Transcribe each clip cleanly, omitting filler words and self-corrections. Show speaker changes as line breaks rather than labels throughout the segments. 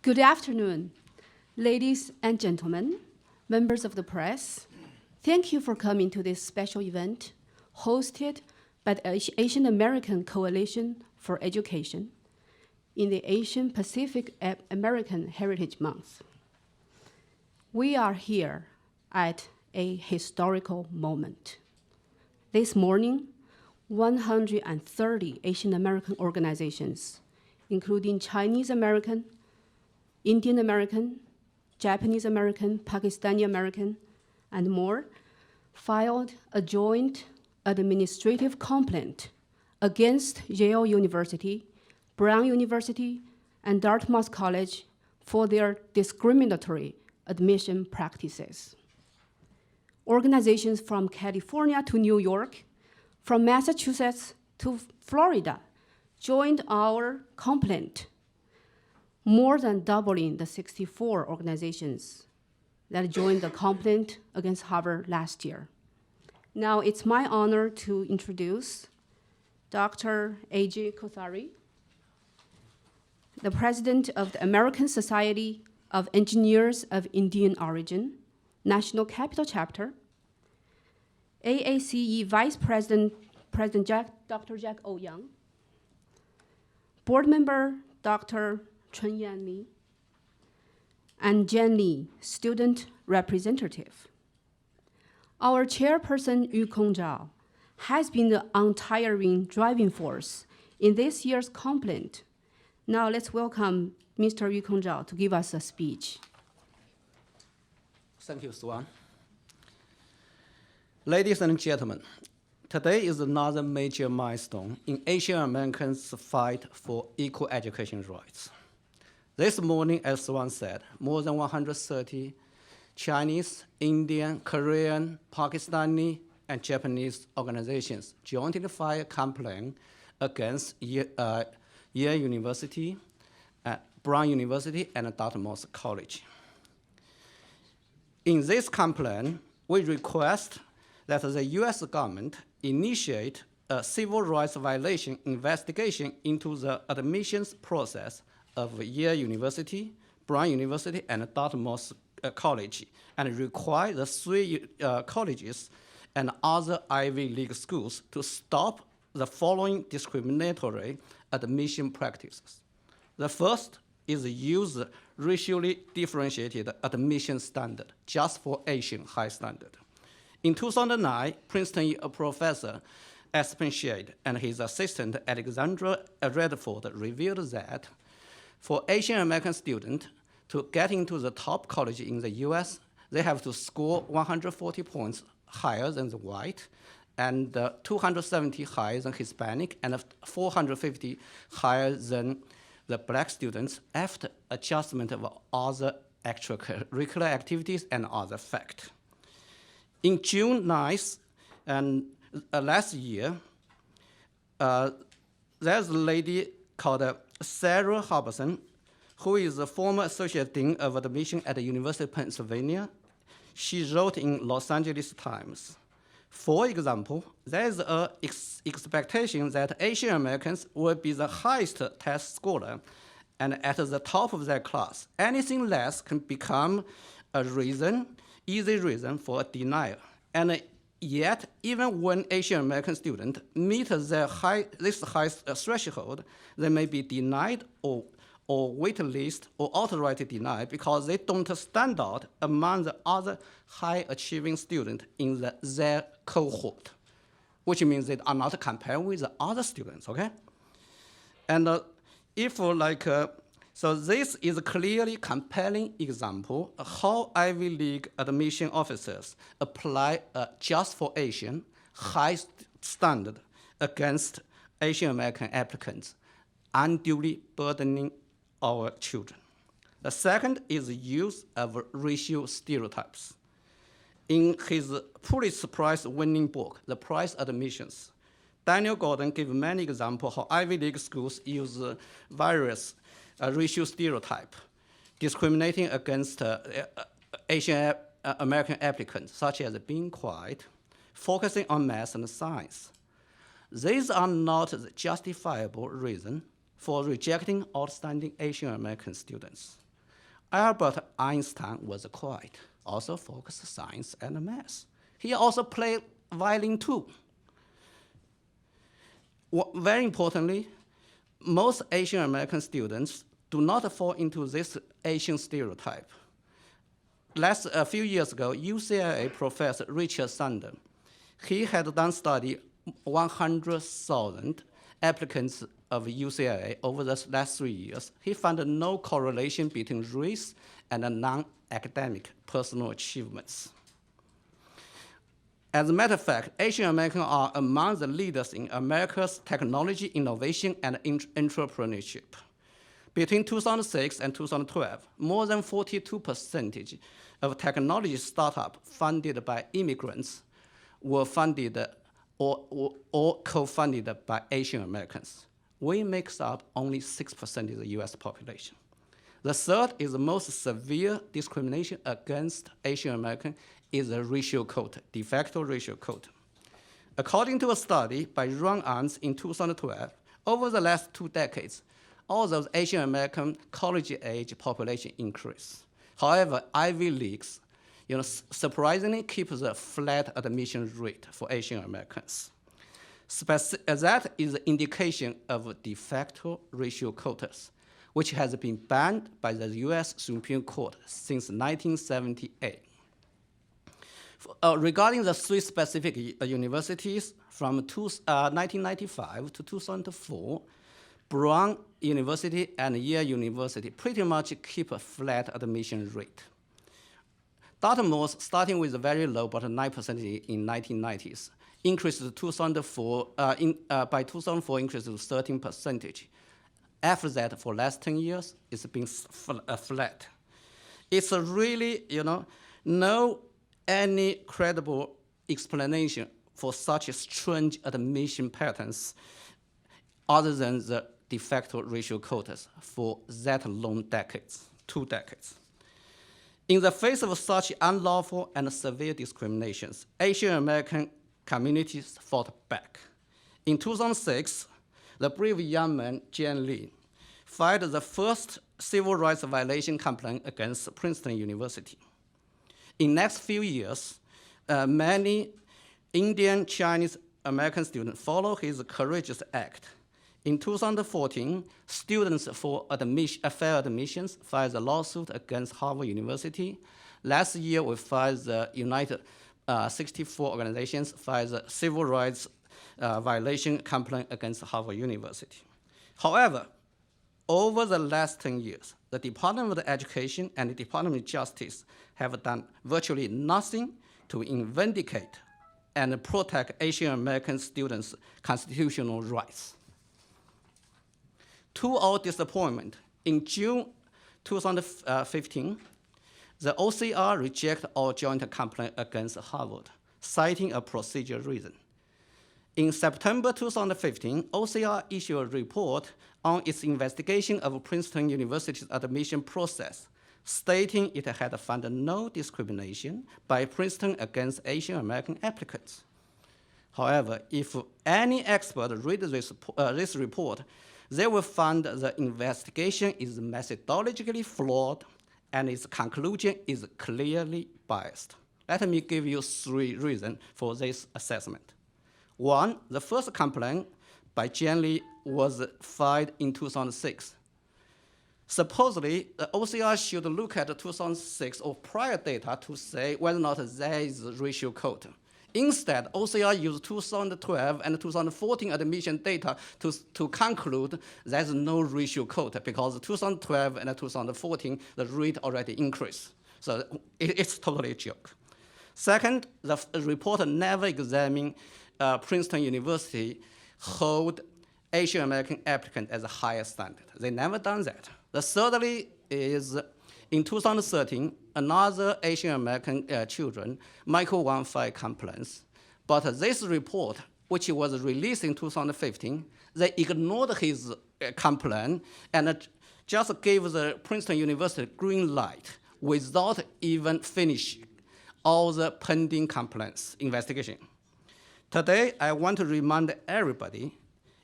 Good afternoon, ladies and gentlemen, members of the press. Thank you for coming to this special event hosted by the Asian American Coalition for Education in the Asian Pacific American Heritage Month. We are here at a historical moment. This morning, 130 Asian American organizations, including Chinese American, Indian American, Japanese American, Pakistani American, and more, filed a joint administrative complaint against Yale University, Brown University, and Dartmouth College for their discriminatory admission practices. Organizations from California to New York, from Massachusetts to Florida joined our complaint, more than doubling the 64 organizations that joined the complaint against Harvard last year. Now it's my honor to introduce Dr. A.J. Kothari, the president of the American Society of Engineers of Indian Origin, National Capital Chapter, AACE Vice President, Dr. Jack O. Young, Board Member Dr. Chun Yan Li, and Jen Li, Student Representative. Our chairperson, Yukong Zhao, has been the untiring driving force in this year's complaint. Now let's welcome Mr. Yukong Zhao to give us a speech.
Thank you, Swan. Ladies and gentlemen, today is another major milestone in Asian Americans' fight for equal education rights. This morning, as Swan said, more than 130 Chinese, Indian, Korean, Pakistani, and Japanese organizations jointly filed a complaint against Yale University, Brown University, and Dartmouth College. In this complaint, we request that the US government initiate a civil rights violation investigation into the admissions process of Yale University, Brown University, and Dartmouth College, and require the three colleges and other Ivy League schools to stop the following discriminatory admission practices. The first is use racially differentiated admission standard, just for Asian high standard. In 2009, Princeton professor Aspen Shade and his assistant Alexandra Redford revealed that for Asian American students to get into the top college in the US, they have to score 140 points higher than the white, and 270 higher than Hispanic, and 450 higher than the black students after adjustment of other extracurricular activities and other facts. In June 9th, and last year, there's a lady called Sarah Harbison, who is the former associate dean of admission at the University of Pennsylvania. She wrote in Los Angeles Times, for example, there is an expectation that Asian Americans will be the highest test scorer and at the top of their class. Anything less can become a easy reason for a denial. And yet, even when Asian American students meet this high threshold, they may be denied or waitlist or outright denied because they don't stand out among the other high-achieving students in their cohort, which means they are not compared with the other students, okay? And so this is a clearly compelling example of how Ivy League admission officers apply a just for Asian high standard against Asian American applicants, unduly burdening our children. The second is the use of racial stereotypes. In his Pulitzer Prize-winning book, The Price Admissions, Daniel Gordon gave many examples how Ivy League schools use various racial stereotypes, discriminating against Asian American applicants, such as being quiet, focusing on math and science. These are not the justifiable reason for rejecting outstanding Asian American students. Albert Einstein was quiet, also focused science and math. He also played violin too. Very importantly, most Asian American students do not fall into this Asian stereotype. A few years ago, UCLA professor Richard Sander, he had done study 100,000 applicants of UCLA over the last 3 years. He found no correlation between race and non-academic personal achievements. As a matter of fact, Asian Americans are among the leaders in America's technology innovation and entrepreneurship. Between 2006 and 2012, more than 42% of technology startups funded by immigrants were funded or co-funded by Asian Americans. We make up only 6% of the US population. The third is the most severe discrimination against Asian Americans is the racial quota, de facto racial quota. According to a study by Ron Arns in 2012, over the last 2 decades, all those Asian American college-age population increased. However, Ivy Leagues, surprisingly keep the flat admission rate for Asian Americans. That is an indication of de facto racial quotas, which has been banned by the US Supreme Court since 1978. Regarding the 3 specific universities, from 1995 to 2004, Brown University and Yale University pretty much keep a flat admission rate. Dartmouth, starting with a very low, but 9% in 1990s, increased to 2004, by 2004 increased to 13%. After that, for last 10 years, it's been flat. It's a really, no any credible explanation for such strange admission patterns other than the de facto racial quotas for that long decades, 2 decades. In the face of such unlawful and severe discriminations, Asian American communities fought back. In 2006, the brave young man, Jian Li, filed the first civil rights violation complaint against Princeton University. In next few years, many Indian, Chinese American students follow his courageous act. In 2014, students for fair admissions filed a lawsuit against Harvard University. Last year, we filed the United 64 organizations filed a civil rights violation complaint against Harvard University. However, over the last 10 years, the Department of Education and the Department of Justice have done virtually nothing to vindicate and protect Asian American students' constitutional rights. To our disappointment, in June 2015, the OCR rejected our joint complaint against Harvard, citing a procedural reason. In September 2015, OCR issued a report on its investigation of Princeton University's admission process, stating it had found no discrimination by Princeton against Asian American applicants. However, if any expert reads this report, they will find the investigation is methodologically flawed and its conclusion is clearly biased. Let me give you 3 reasons for this assessment. 1, the first complaint by Jian Li was filed in 2006. Supposedly, the OCR should look at 2006 or prior data to say whether or not there is a racial quota. Instead, OCR used 2012 and 2014 admission data to conclude there's no racial quota because 2012 and 2014, the rate already increased. So it's totally a joke. Second, the report never examined Princeton University hold Asian American applicant as a higher standard. They never done that. The thirdly is in 2013, another Asian American children, Michael Wang, filed complaints. But this report, which was released in 2015, they ignored his complaint and just gave the Princeton University green light without even finishing all the pending complaints investigation. Today, I want to remind everybody,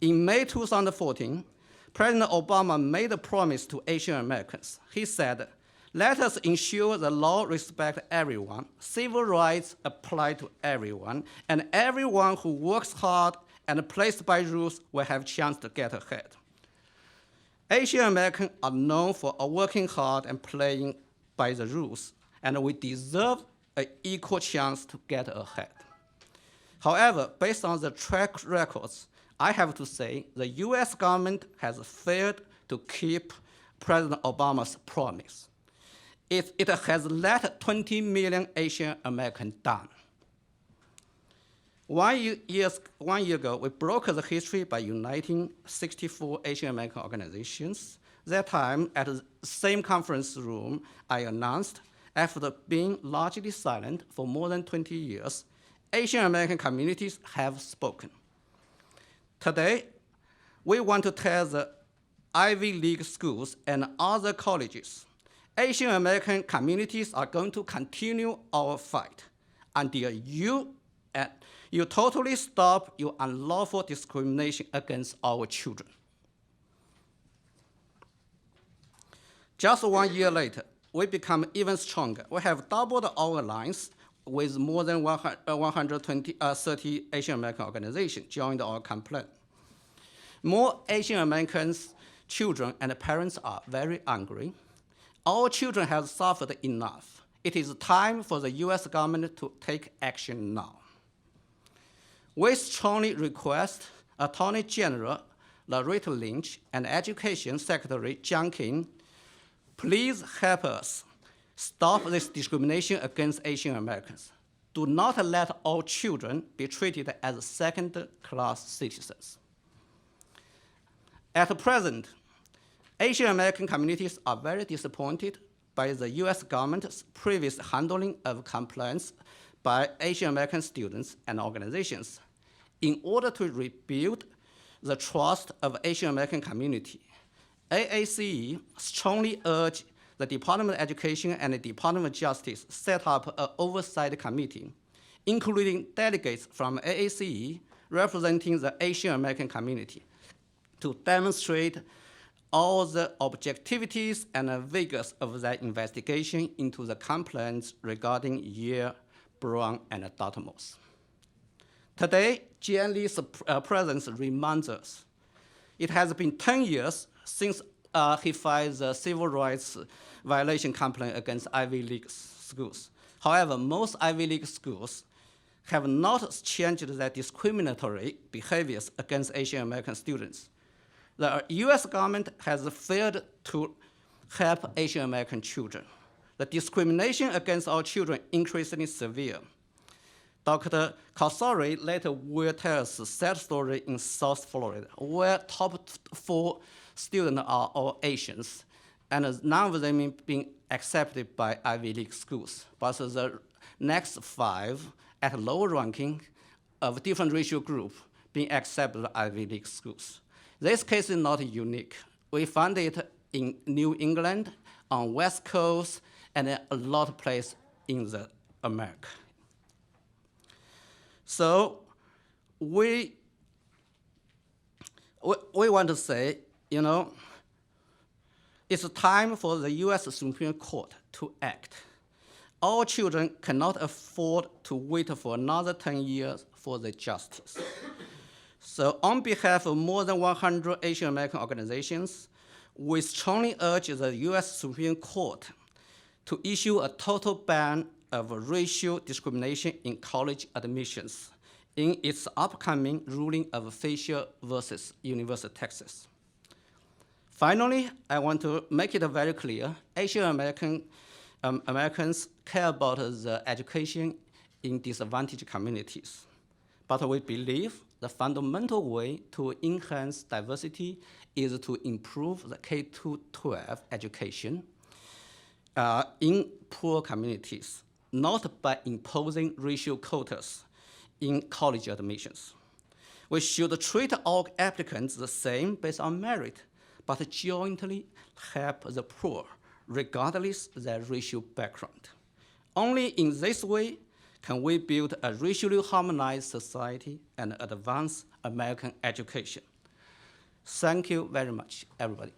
in May 2014, President Obama made a promise to Asian Americans. He said, Let us ensure the law respects everyone, civil rights apply to everyone, and everyone who works hard and plays by rules will have a chance to get ahead. Asian Americans are known for working hard and playing by the rules, and we deserve an equal chance to get ahead. However, based on the track records, I have to say the US government has failed to keep President Obama's promise. It has let 20 million Asian Americans down. 1 year ago, we broke the history by uniting 64 Asian American organizations. That time, at the same conference room, I announced, after being largely silent for more than 20 years, Asian American communities have spoken. Today, we want to tell the Ivy League schools and other colleges, Asian American communities are going to continue our fight until you totally stop your unlawful discrimination against our children. Just 1 year later, we become even stronger. We have doubled our alliance with more than 130 Asian American organizations joined our campaign. More Asian Americans, children and parents are very angry. Our children have suffered enough. It is time for the US government to take action now. We strongly request Attorney General Loretta Lynch and Education Secretary Jiang Qin, please help us stop this discrimination against Asian Americans. Do not let all children be treated as second-class citizens. At present, Asian American communities are very disappointed by the US government's previous handling of complaints by Asian American students and organizations. In order to rebuild the trust of Asian American community, AACE strongly urged the Department of Education and the Department of Justice set up an oversight committee, including delegates from AACE representing the Asian American community, to demonstrate all the objectivities and vigors of their investigation into the complaints regarding Ye, Brown, and Dartmouth. Today, Jian Li's presence reminds us it has been 10 years since he filed the civil rights violation complaint against Ivy League schools. However, most Ivy League schools have not changed their discriminatory behaviors against Asian American students. The US government has failed to help Asian American children. The discrimination against our children is increasingly severe. Dr. Kausari later will tell us a sad story in South Florida, where top 4 students are all Asians, and none of them being accepted by Ivy League schools. But the next 5 at lower ranking of different racial groups being accepted by Ivy League schools. This case is not unique. We found it in New England, on West Coast, and a lot of places in America. So we want to say, it's time for the US Supreme Court to act. Our children cannot afford to wait for another 10 years for the justice. So on behalf of more than 100 Asian American organizations, we strongly urge the US Supreme Court to issue a total ban of racial discrimination in college admissions in its upcoming ruling of Fisher versus University of Texas. Finally, I want to make it very clear, Asian Americans care about the education in disadvantaged communities. But we believe the fundamental way to enhance diversity is to improve the K-12 education in poor communities, not by imposing racial quotas in college admissions. We should treat all applicants the same based on merit, but jointly help the poor, regardless of their racial background. Only in this way can we build a racially harmonized society and advance American education. Thank you very much, everybody.